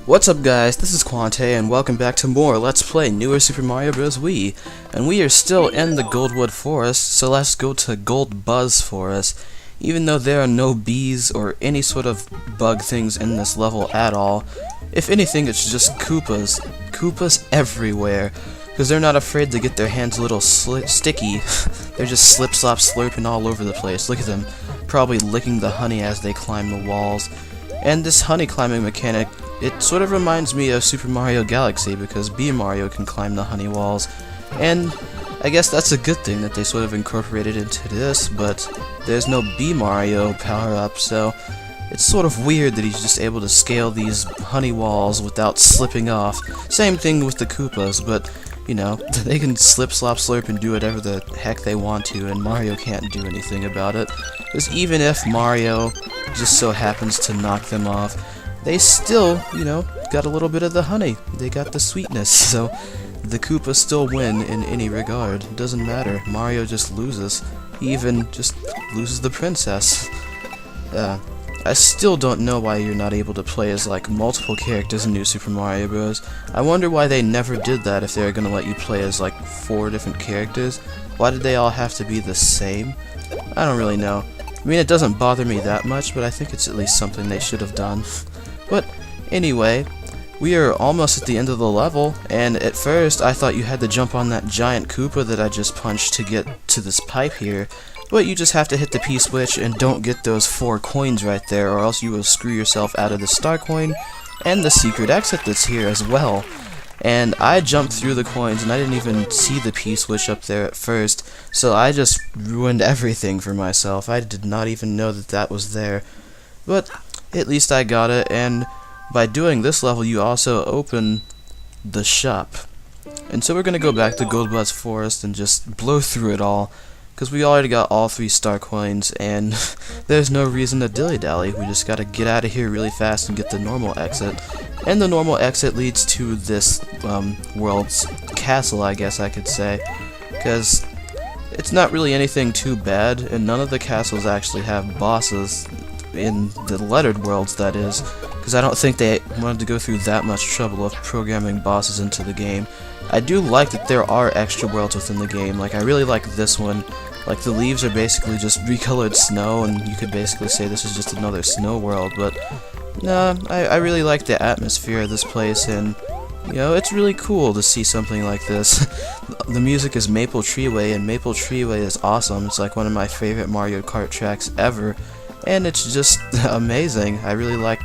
What's up guys, this is Quante and welcome back to more Let's Play Newer Super Mario Bros. Wii. And we are still in the Goldwood Forest, so let's go to Gold Buzz Forest. Even though there are no bees or any sort of bug things in this level at all, if anything it's just Koopas. Koopas everywhere, because they're not afraid to get their hands a little sticky. They're just slip slop slurping all over the place. Look at them, probably licking the honey as they climb the walls. And this honey climbing mechanic, it sort of reminds me of Super Mario Galaxy, because Bee Mario can climb the honey walls, and I guess that's a good thing that they sort of incorporated into this, but there's no Bee Mario power-up, so it's sort of weird that he's just able to scale these honey walls without slipping off. Same thing with the Koopas, but, you know, they can slip, slop, slurp, and do whatever the heck they want to, and Mario can't do anything about it, because even if Mario just so happens to knock them off, they still, you know, got a little bit of the honey. They got the sweetness, so the Koopas still win in any regard. It doesn't matter. Mario just loses. He even just loses the princess. I still don't know why you're not able to play as, like, multiple characters in New Super Mario Bros. I wonder why they never did that if they were gonna let you play as, like, 4 different characters. Why did they all have to be the same? I don't really know. I mean, it doesn't bother me that much, but I think it's at least something they should have done. But anyway, we are almost at the end of the level, and at first I thought you had to jump on that giant Koopa that I just punched to get to this pipe here, but you just have to hit the P switch and don't get those 4 coins right there, or else you will screw yourself out of the star coin and the secret exit that's here as well. And I jumped through the coins and I didn't even see the P switch up there at first, so I just ruined everything for myself. I did not even know that that was there. But at least I got it, and by doing this level you also open the shop. And so we're gonna go back to Gold Buzz Forest and just blow through it all, because we already got all 3 star coins, and there's no reason to dilly-dally. We just gotta get out of here really fast and get the normal exit. And the normal exit leads to this world's castle, I guess I could say, because it's not really anything too bad, and none of the castles actually have bosses, in the lettered worlds that is, because I don't think they wanted to go through that much trouble of programming bosses into the game. I do like that there are extra worlds within the game. Like, I really like this one. Like, the leaves are basically just recolored snow, and you could basically say this is just another snow world, but nah, I really like the atmosphere of this place, and you know, it's really cool to see something like this. The music is Maple Treeway, and Maple Treeway is awesome. It's like one of my favorite Mario Kart tracks ever, and it's just amazing. I really like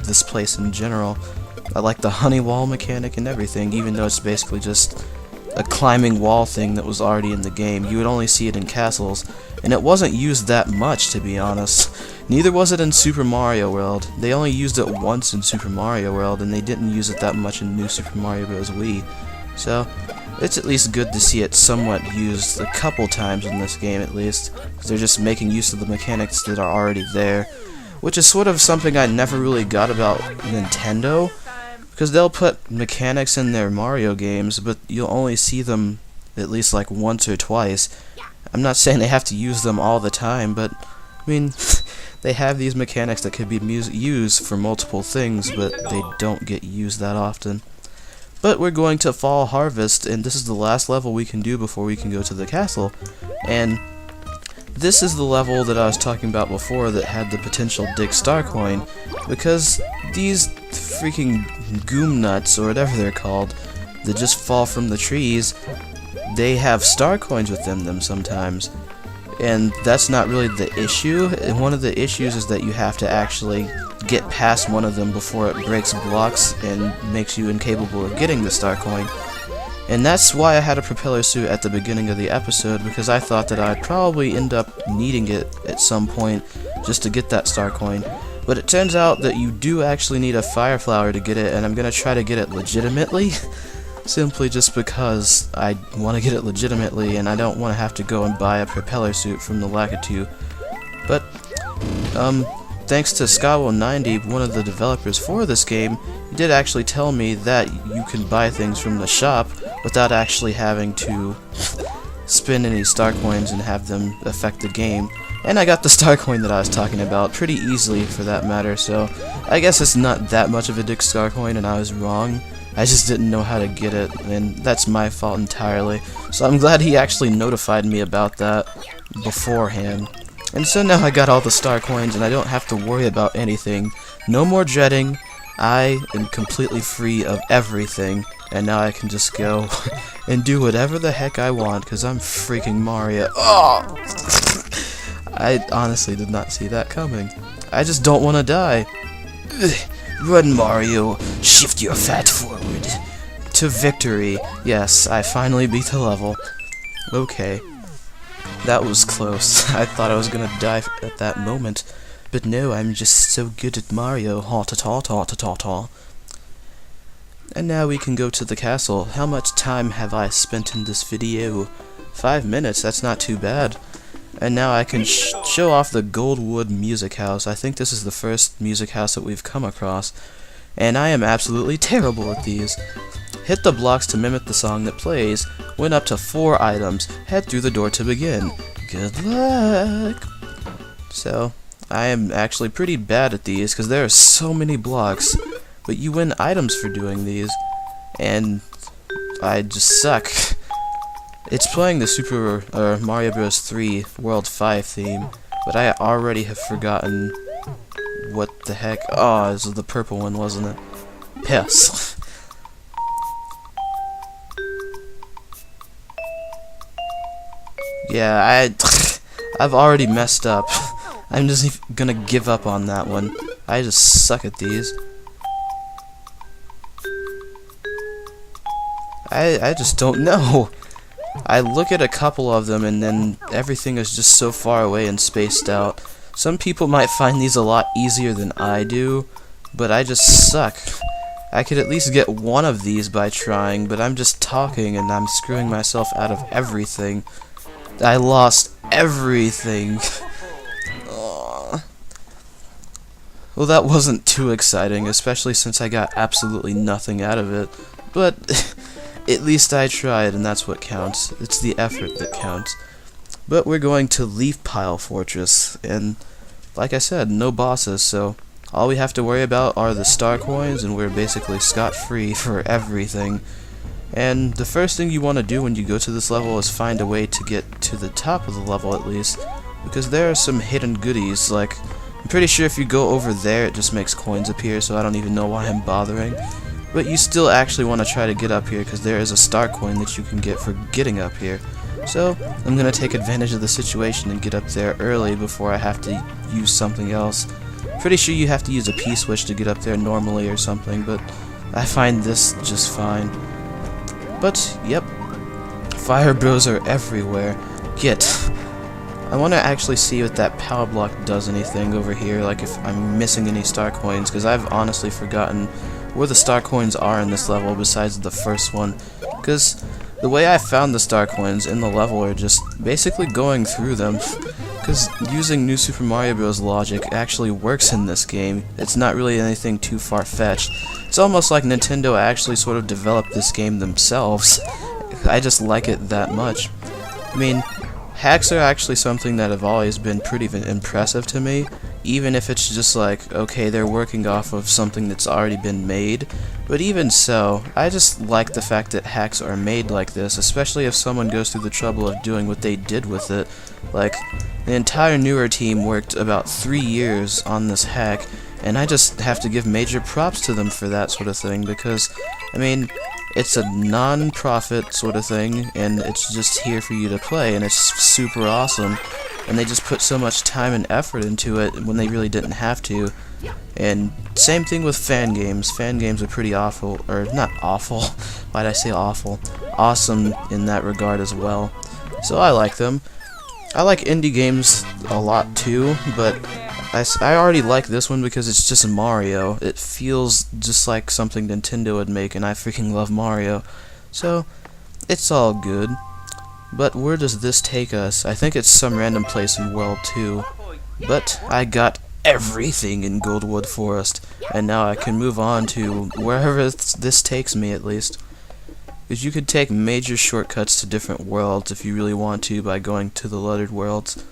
this place in general. I like the honey wall mechanic and everything, even though it's basically just a climbing wall thing that was already in the game. You would only see it in castles, and it wasn't used that much, to be honest. Neither was it in Super Mario World. They only used it once in Super Mario World, and they didn't use it that much in New Super Mario Bros. Wii. So it's at least good to see it somewhat used a couple times in this game, at least, because they're just making use of the mechanics that are already there, which is sort of something I never really got about Nintendo, because they'll put mechanics in their Mario games, but you'll only see them at least like once or twice. I'm not saying they have to use them all the time, but I mean, they have these mechanics that could be used for multiple things, but they don't get used that often. But we're going to Fall Harvest, and this is the last level we can do before we can go to the castle. And this is the level that I was talking about before that had the potential Dig Star Coin, because these freaking Goom Nuts, or whatever they're called, that just fall from the trees, they have star coins within them sometimes. And that's not really the issue. One of the issues is that you have to actually get past one of them before it breaks blocks and makes you incapable of getting the star coin. And that's why I had a propeller suit at the beginning of the episode, because I thought that I'd probably end up needing it at some point just to get that star coin. But it turns out that you do actually need a fire flower to get it, and I'm gonna try to get it legitimately. Simply just because I want to get it legitimately, and I don't want to have to go and buy a propeller suit from the Lakitu. But, thanks to Skawo90, one of the developers for this game, he did actually tell me that you can buy things from the shop without actually having to spend any star coins and have them affect the game. And I got the star coin that I was talking about pretty easily for that matter, so I guess it's not that much of a dick star coin and I was wrong. I just didn't know how to get it, and that's my fault entirely. So I'm glad he actually notified me about that beforehand. And so now I got all the star coins and I don't have to worry about anything. No more dreading. I am completely free of everything, and now I can just go and do whatever the heck I want, because I'm freaking Mario. Oh! I honestly did not see that coming. I just don't want to die. Run, Mario. Shift your fat forward. To victory. Yes, I finally beat the level. Okay. That was close. I thought I was gonna die at that moment. But no, I'm just so good at Mario. Ha-ta-ta-ta-ta-ta-ta. And now we can go to the castle. How much time have I spent in this video? 5 minutes, that's not too bad. And now I can show off the Goldwood Music House. I think this is the first music house that we've come across. And I am absolutely terrible at these. Hit the blocks to mimic the song that plays. Win up to 4 items. Head through the door to begin. Good luck! So, I am actually pretty bad at these because there are so many blocks. But you win items for doing these. And I just suck. It's playing the Super Mario Bros. 3 World 5 theme, but I already have forgotten what the heck. Oh, this was the purple one, wasn't it? Piss. Yeah, I've already messed up. I'm just gonna give up on that one. I just suck at these. I just don't know. I look at a couple of them and then everything is just so far away and spaced out. Some people might find these a lot easier than I do, but I just suck. I could at least get one of these by trying, but I'm just talking and I'm screwing myself out of everything. I lost everything. Aww. Well, that wasn't too exciting, especially since I got absolutely nothing out of it, but at least I tried, and that's what counts. It's the effort that counts. But we're going to Leaf Pile Fortress, and like I said, no bosses, so all we have to worry about are the star coins, and we're basically scot-free for everything. And the first thing you want to do when you go to this level is find a way to get to the top of the level at least, because there are some hidden goodies. Like, I'm pretty sure if you go over there it just makes coins appear, so I don't even know why I'm bothering. But you still actually want to try to get up here because there is a star coin that you can get for getting up here. So I'm going to take advantage of the situation and get up there early before I have to use something else. Pretty sure you have to use a P-switch to get up there normally or something, but I find this just fine. But, yep, Fire Bros are everywhere. I want to actually see if that power block does anything over here, like if I'm missing any star coins, because I've honestly forgotten where the star coins are in this level besides the first one, because the way I found the star coins in the level are just basically going through them, because using New Super Mario Bros. Logic actually works in this game. It's not really anything too far-fetched. It's almost like Nintendo actually sort of developed this game themselves. I just like it that much. I mean, hacks are actually something that have always been pretty impressive to me, even if it's just like, okay, they're working off of something that's already been made. But even so, I just like the fact that hacks are made like this, especially if someone goes through the trouble of doing what they did with it. Like, the entire newer team worked about 3 years on this hack, and I just have to give major props to them for that sort of thing, because, I mean, it's a non-profit sort of thing, and it's just here for you to play, and it's super awesome. And they just put so much time and effort into it when they really didn't have to. And same thing with fan games. Fan games are pretty awful, or not awful, why'd I say awful? Awesome in that regard as well. So I like them. I like indie games a lot too, but I already like this one because it's just Mario. It feels just like something Nintendo would make, and I freaking love Mario. So, it's all good. But where does this take us? I think it's some random place in World 2. But I got everything in Goldwood Forest, and now I can move on to wherever this takes me at least. Because you could take major shortcuts to different worlds if you really want to by going to the lettered worlds.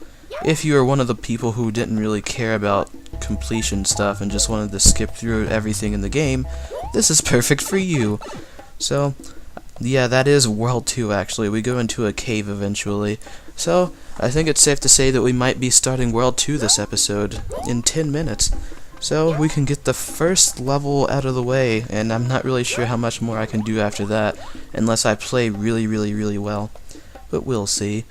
if you are one of the people who didn't really care about completion stuff and just wanted to skip through everything in the game, this is perfect for you. So, yeah, that is World 2 actually. We go into a cave eventually. So, I think it's safe to say that we might be starting World 2 this episode in 10 minutes. So, we can get the first level out of the way, and I'm not really sure how much more I can do after that, unless I play really well. But we'll see.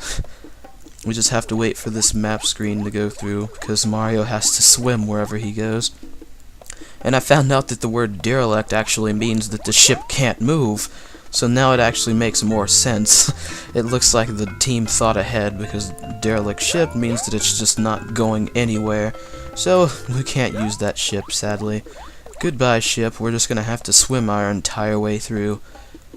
We just have to wait for this map screen to go through, because Mario has to swim wherever he goes. And I found out that the word derelict actually means that the ship can't move, so now it actually makes more sense. It looks like the team thought ahead, because derelict ship means that it's just not going anywhere. So, we can't use that ship, sadly. Goodbye, ship. We're just gonna have to swim our entire way through.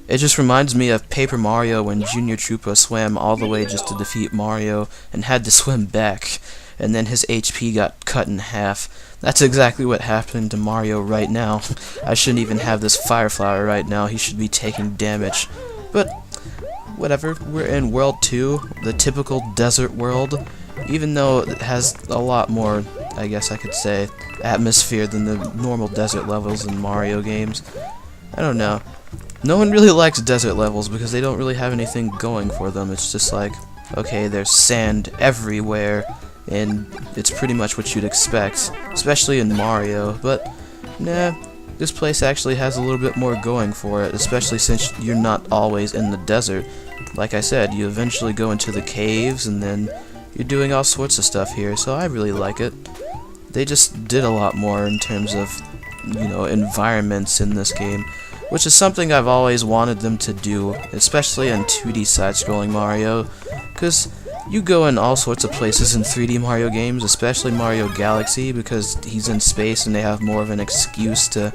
It just reminds me of Paper Mario when Junior Troopa swam all the way just to defeat Mario and had to swim back, and then his HP got cut in half. That's exactly what happened to Mario right now. I shouldn't even have this Fire Flower right now. He should be taking damage. But, whatever. We're in World 2, the typical desert world, even though it has a lot more, I guess I could say, atmosphere than the normal desert levels in Mario games. I don't know. No one really likes desert levels because they don't really have anything going for them. It's just like, okay, there's sand everywhere, and it's pretty much what you'd expect, especially in Mario, but nah, this place actually has a little bit more going for it, especially since you're not always in the desert. Like I said, you eventually go into the caves, and then you're doing all sorts of stuff here, so I really like it. They just did a lot more in terms of, you know, environments in this game, which is something I've always wanted them to do, especially in 2D side-scrolling Mario, because you go in all sorts of places in 3D Mario games, especially Mario Galaxy, because he's in space and they have more of an excuse to,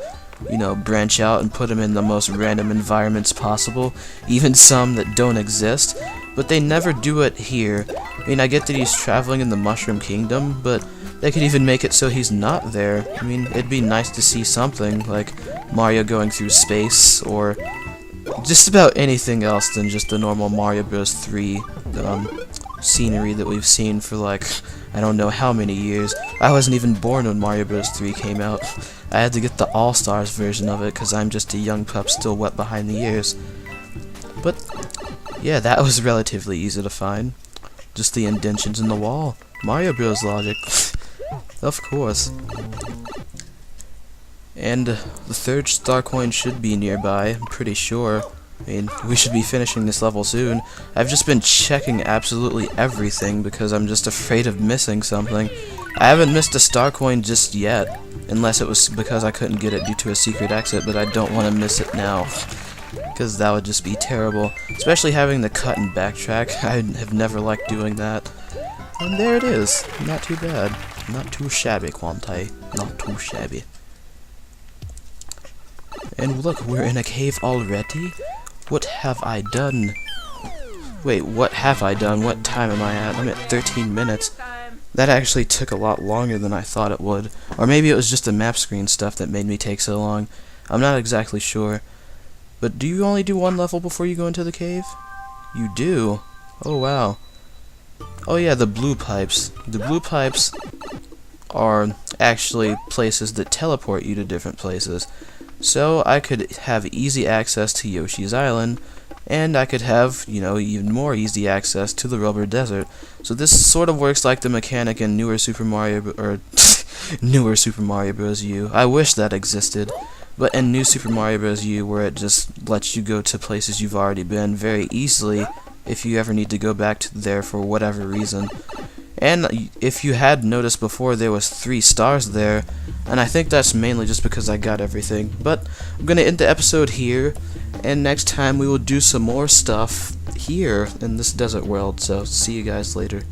you know, branch out and put him in the most random environments possible, even some that don't exist, but they never do it here. I mean, I get that he's traveling in the Mushroom Kingdom, but they could even make it so he's not there. I mean, it'd be nice to see something, like Mario going through space, or just about anything else than just the normal Mario Bros. 3 scenery that we've seen for, like, I don't know how many years. I wasn't even born when Mario Bros. 3 came out. I had to get the All-Stars version of it, because I'm just a young pup still wet behind the ears. But, yeah, that was relatively easy to find. Just the indentions in the wall. Mario Bros. Logic. Of course. And the third star coin should be nearby, I'm pretty sure. I mean, we should be finishing this level soon. I've just been checking absolutely everything because I'm just afraid of missing something. I haven't missed a star coin just yet, unless it was because I couldn't get it due to a secret exit, but I don't want to miss it now, because that would just be terrible. Especially having the cut and backtrack. I have never liked doing that. And there it is. Not too bad. Not too shabby, Quantai. Not too shabby. And look, we're in a cave already? What have I done? Wait, what have I done? What time am I at? I'm at 13 minutes. That actually took a lot longer than I thought it would. Or maybe it was just the map screen stuff that made me take so long. I'm not exactly sure. But do you only do one level before you go into the cave? You do? Oh, wow. Oh yeah, the blue pipes. The blue pipes are actually places that teleport you to different places. So I could have easy access to Yoshi's Island, and I could have, you know, even more easy access to the Rubber Desert. So this sort of works like the mechanic in newer Super Mario Bros. U. I wish that existed. But in New Super Mario Bros. U, where it just lets you go to places you've already been very easily if you ever need to go back to there for whatever reason. And if you had noticed before, there was 3 stars there, and I think that's mainly just because I got everything. But I'm going to end the episode here, and next time we will do some more stuff here in this desert world, so see you guys later.